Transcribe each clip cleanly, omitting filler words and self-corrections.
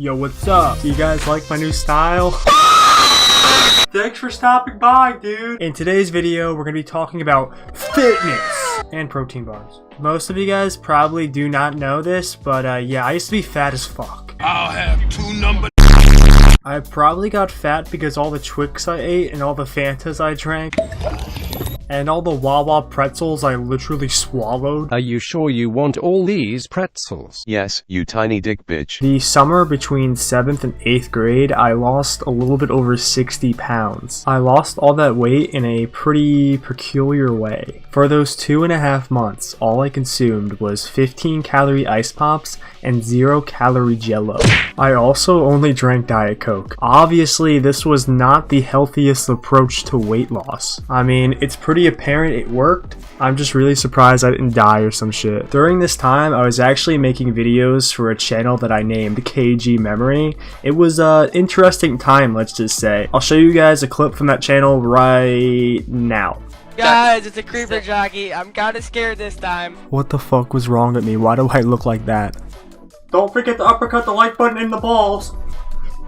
Yo, what's up? Do you guys like my new style? Thanks for stopping by, dude! In today's video, we're gonna be talking about fitness and protein bars. Most of you guys probably do not know this, but yeah, I used to be fat as fuck. I'll have two number. I probably got fat because all the Twix I ate and all the Fantas I drank. And all the Wawa pretzels I literally swallowed. Are you sure you want all these pretzels? Yes, you tiny dick bitch. The summer between 7th and 8th grade, I lost a little bit over 60 pounds. I lost all that weight in a pretty peculiar way. For those 2.5 months, all I consumed was 15-calorie ice pops and 0-calorie Jello. I also only drank Diet Coke. Obviously, this was not the healthiest approach to weight loss. I mean, it's pretty apparent it worked. I'm just really surprised I didn't die or some shit. During this time, I was actually making videos for a channel that I named KG Memory. It was an interesting time, let's just say. I'll show you guys a clip from that channel right now. Guys, it's a creeper jockey. I'm kinda scared this time. What the fuck was wrong with me? Why do I look like that? Don't forget to uppercut the like button in the balls!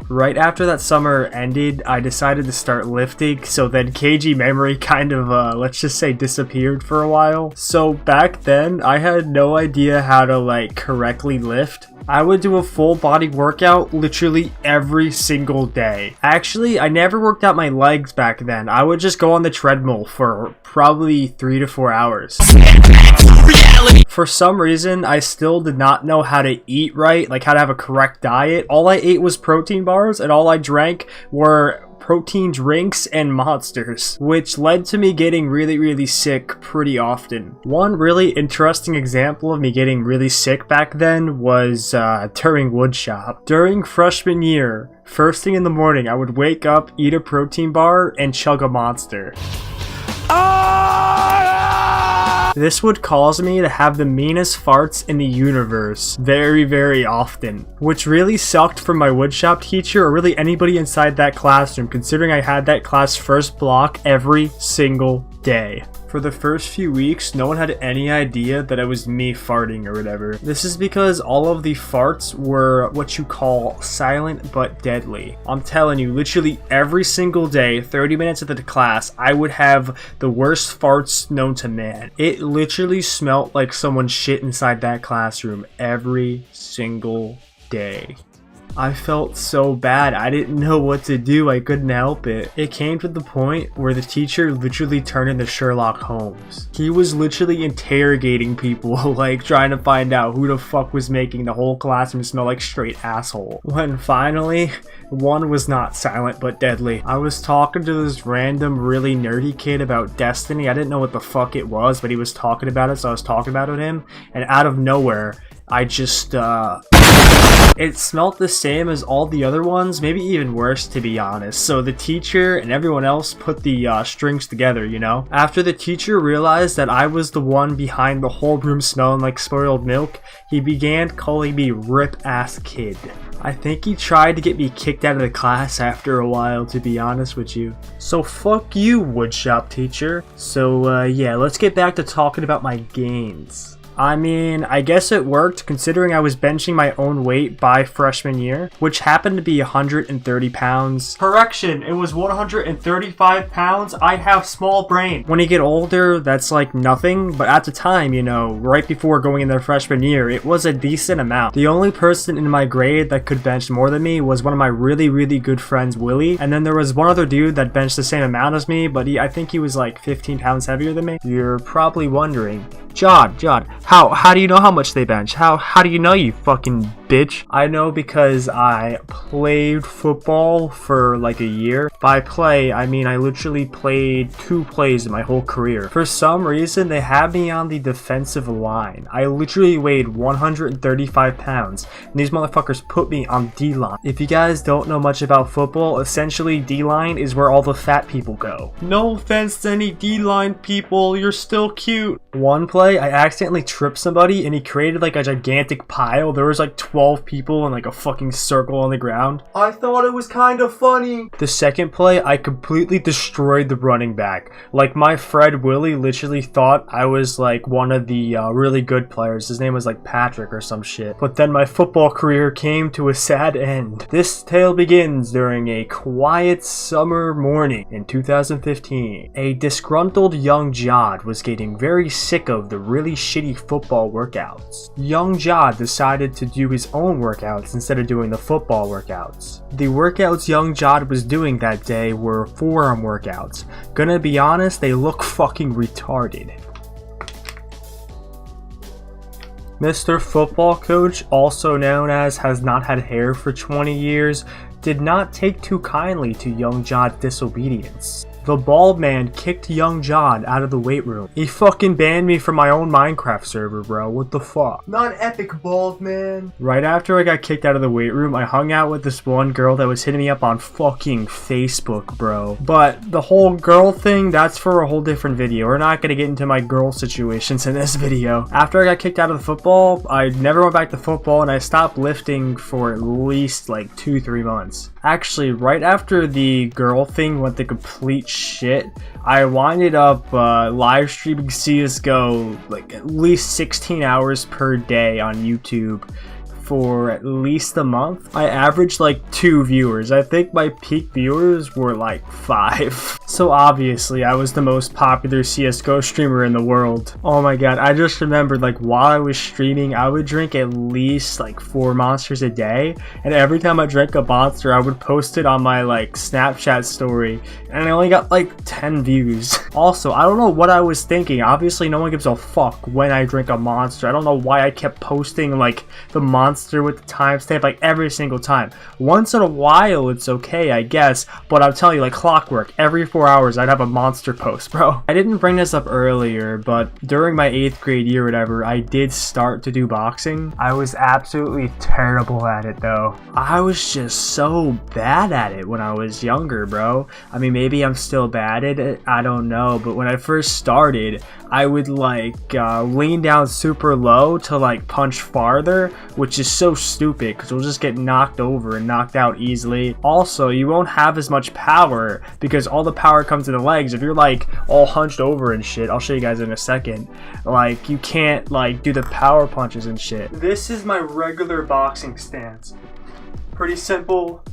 Right after that summer ended, I decided to start lifting, so then KG Memory kind of, let's just say, disappeared for a while. So back then, I had no idea how to, like, correctly lift. I would do a full body workout literally every single day. Actually, I never worked out my legs back then. I would just go on the treadmill for probably 3 to 4 hours. For some reason, I still did not know how to eat right, like how to have a correct diet. All I ate was protein bars, and all I drank were protein drinks and Monsters, which led to me getting really sick pretty often. One really interesting example of me getting really sick back then was during woodshop. During freshman year, first thing in the morning, I would wake up, eat a protein bar, and chug a Monster. This would cause me to have the meanest farts in the universe very often, which really sucked for my woodshop teacher or really anybody inside that classroom, considering I had that class first block every single day. For the first few weeks, no one had any idea that it was me farting or whatever. This is because all of the farts were what you call silent but deadly. I'm telling you, literally every single day, 30 minutes into the class, I would have the worst farts known to man. It literally smelled like someone shit inside that classroom every single day. I felt so bad. I didn't know what to do. I couldn't help it. It came to the point where the teacher literally turned into Sherlock Holmes. He was literally interrogating people, like trying to find out who the fuck was making the whole classroom smell like straight asshole. When finally, one was not silent but deadly. I was talking to this random really nerdy kid about Destiny. I didn't know what the fuck it was, but he was talking about it, so I was talking about it with him, and out of nowhere, I just, it smelled the same as all the other ones, maybe even worse to be honest. So the teacher and everyone else put the strings together, you know? After the teacher realized that I was the one behind the whole room smelling like spoiled milk, he began calling me Rip-Ass Kid. I think he tried to get me kicked out of the class after a while, to be honest with you. So fuck you, woodshop teacher. So yeah, let's get back to talking about my gains. I mean, I guess it worked considering I was benching my own weight by freshman year, which happened to be 130 pounds. Correction, it was 135 pounds. I have small brain. When you get older, that's like nothing, but at the time, you know, right before going in their freshman year, it was a decent amount. The only person in my grade that could bench more than me was one of my really good friends, Willie, and then there was one other dude that benched the same amount as me, but I think he was like 15 pounds heavier than me. You're probably wondering, John, how do you know how much they bench? How do you know, you fucking bitch? I know because I played football for like a year. By play, I mean I literally played 2 plays in my whole career. For some reason, they had me on the defensive line. I literally weighed 135 pounds, and these motherfuckers put me on D-line. If you guys don't know much about football, essentially D-line is where all the fat people go. No offense to any D-line people, you're still cute. One play play, I accidentally tripped somebody and he created like a gigantic pile. There was like 12 people in like a fucking circle on the ground. I thought it was kind of funny. The second play, I completely destroyed the running back. Like my Fred Willie literally thought I was like one of the really good players. His name was like Patrick or some shit. But then my football career came to a sad end. This tale begins during a quiet summer morning in 2015. A disgruntled young Jod was getting very sick of the really shitty football workouts. Young Jod decided to do his own workouts instead of doing the football workouts. The workouts young Jod was doing that day were forearm workouts. Gonna be honest, they look fucking retarded. Mr. Football Coach, also known as has not had hair for 20 years, did not take too kindly to young Jod's disobedience. The bald man kicked young Jod out of the weight room. He fucking banned me from my own Minecraft server, bro. What the fuck? Not epic, bald man. Right after I got kicked out of the weight room, I hung out with this one girl that was hitting me up on fucking Facebook, bro. But the whole girl thing, that's for a whole different video. We're not gonna get into my girl situations in this video. After I got kicked out of the football, I never went back to football and I stopped lifting for at least like 2-3 months. Actually, right after the girl thing went to complete shit, I winded up live streaming CSGO like at least 16 hours per day on YouTube for at least a month. I averaged like 2 viewers. I think my peak viewers were like 5. So obviously I was the most popular CSGO streamer in the world. Oh my god, I just remembered like while I was streaming, I would drink at least like 4 monsters a day. And every time I drank a monster, I would post it on my like Snapchat story. And I only got like 10 views. Also, I don't know what I was thinking. Obviously no one gives a fuck when I drink a monster. I don't know why I kept posting like the monster with the timestamp like every single time. Once in a while it's okay, I guess, but I'm telling you, like clockwork, every 4 hours I'd have a monster post, bro. I didn't bring this up earlier, but during my 8th grade year or whatever, I did start to do boxing. I was absolutely terrible at it though. I was just so bad at it when I was younger, bro. I mean, maybe I'm still bad at it, I don't know, but when I first started, I would like lean down super low to like punch farther, which is so stupid because you'll just get knocked over and knocked out easily. Also, you won't have as much power because all the power comes in the legs. If you're like all hunched over and shit, I'll show you guys in a second, like you can't like do the power punches and shit. This is my regular boxing stance. Pretty simple.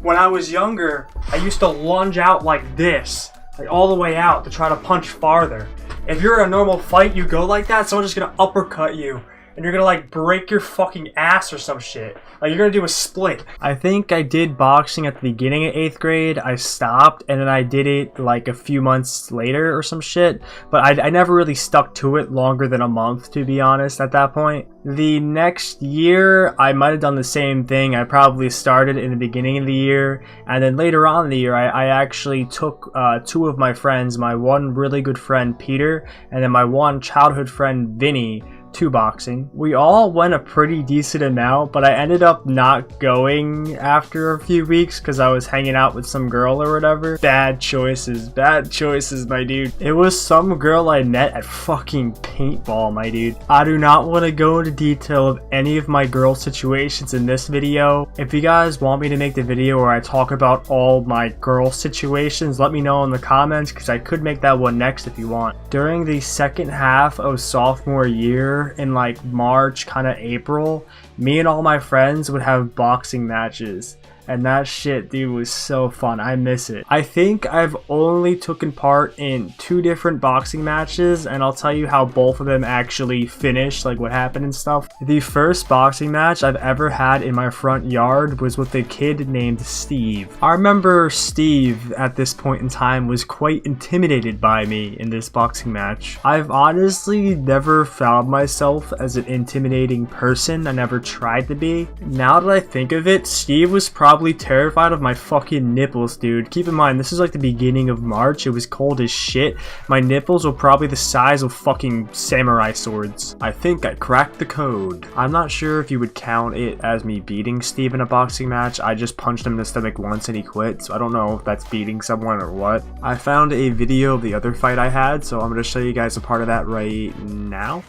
When I was younger, I used to lunge out like this, like all the way out to try to punch farther. If you're in a normal fight, you go like that, someone's just gonna uppercut you. And you're gonna like break your fucking ass or some shit. Like you're gonna do a split. I think I did boxing at the beginning of 8th grade. I stopped and then I did it like a few months later or some shit. But I never really stuck to it longer than a month, to be honest, at that point. The next year, I might have done the same thing. I probably started in the beginning of the year. And then later on in the year, I actually took 2 of my friends, my one really good friend, Peter, and then my one childhood friend, Vinny, to boxing. We all went a pretty decent amount, but I ended up not going after a few weeks because I was hanging out with some girl or whatever. Bad choices, my dude. It was some girl I met at fucking paintball, my dude. I do not want to go into detail of any of my girl situations in this video. If you guys want me to make the video where I talk about all my girl situations, let me know in the comments because I could make that one next if you want. During the second half of sophomore year, in like March, kind of April, me and all my friends would have boxing matches. And that shit, dude, was so fun. I miss it. I think I've only taken part in 2 different boxing matches, and I'll tell you how both of them actually finished, like what happened and stuff. The first boxing match I've ever had in my front yard was with a kid named Steve. I remember Steve at this point in time was quite intimidated by me in this boxing match. I've honestly never found myself as an intimidating person. I never tried to be. Now that I think of it, Steve was probably probably terrified of my fucking nipples, dude. Keep in mind, this is like the beginning of March. It was cold as shit. My nipples were probably the size of fucking samurai swords. I think I cracked the code. I'm not sure if you would count it as me beating Steve in a boxing match. I just punched him in the stomach once and he quit, so I don't know if that's beating someone or what. I found a video of the other fight I had, so I'm gonna show you guys a part of that right now.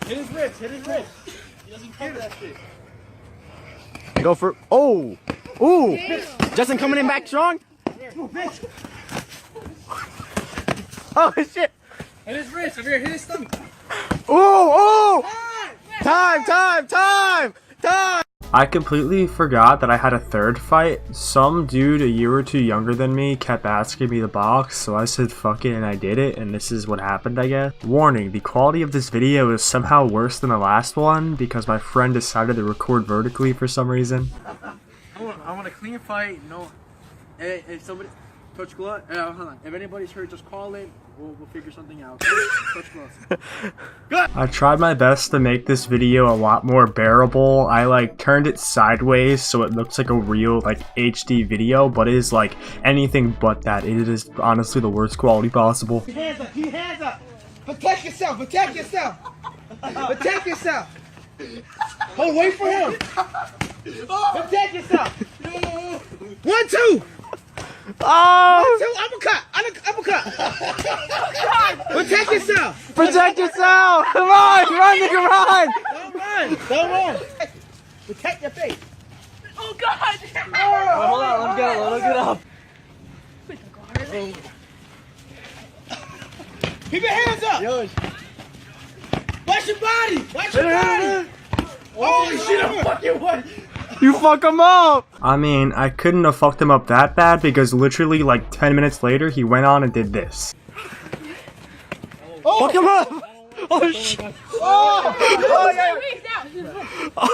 Hit his wrist, hit his wrist. He doesn't cover that shit. Go for, oh, ooh, Justin coming in back strong. Oh shit! Hit his wrist, over here, hit his stomach. Ooh, ooh! Time! I completely forgot that I had a third fight. Some dude a year or two younger than me kept asking me to box, so I said fuck it and I did it, and this is what happened, I guess. Warning, the quality of this video is somehow worse than the last one because my friend decided to record vertically for some reason. I want a clean fight, no. If somebody, touch gloves, hold on. If anybody's hurt, just call it. We'll figure something out. Touch gloves. Good! I tried my best to make this video a lot more bearable. I like turned it sideways so it looks like a real like HD video, but it is like anything but that. It is honestly the worst quality possible. Hands up, keep hands up. Protect yourself, protect yourself. Protect yourself. Oh, wait for him. Protect yourself. 1, 2. Oh! 2, uppercut. Protect yourself. Protect yourself! Come on, run, nigga, run! Don't run. Protect your face. Oh God! Oh, hold on, let him get up. Keep your hands up. Yo. Watch your body. Watch your body. Holy shit, I'm fucking what? You fuck him up! I mean, I couldn't have fucked him up that bad because literally like 10 minutes later he went on and did this. Oh. Fuck him up! Oh shit! Oh yeah.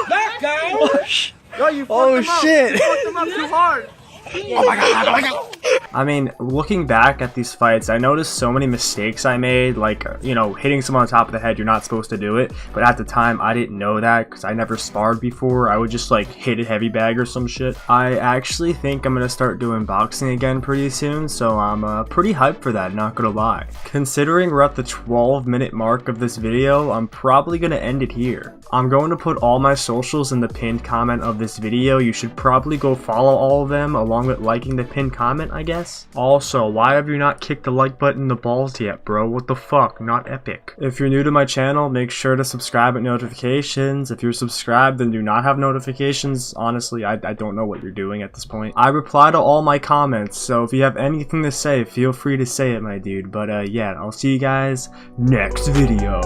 Back down. Yo, you fucked him up. You fucked him up too hard. Oh my god! I mean, looking back at these fights, I noticed so many mistakes I made, like, you know, hitting someone on top of the head, you're not supposed to do it, but at the time, I didn't know that, because I never sparred before. I would just, like, hit a heavy bag or some shit. I actually think I'm gonna start doing boxing again pretty soon, so I'm pretty hyped for that, not gonna lie. Considering we're at the 12-minute mark of this video, I'm probably gonna end it here. I'm going to put all my socials in the pinned comment of this video. You should probably go follow all of them, along with liking the pinned comment, I guess. Also, why have you not kicked the like button in the balls yet, bro? What the fuck? Not epic. If you're new to my channel, make sure to subscribe with notifications. If you're subscribed and do not have notifications, honestly, I don't know what you're doing at this point. I reply to all my comments, so if you have anything to say, feel free to say it, my dude. But yeah, I'll see you guys next video.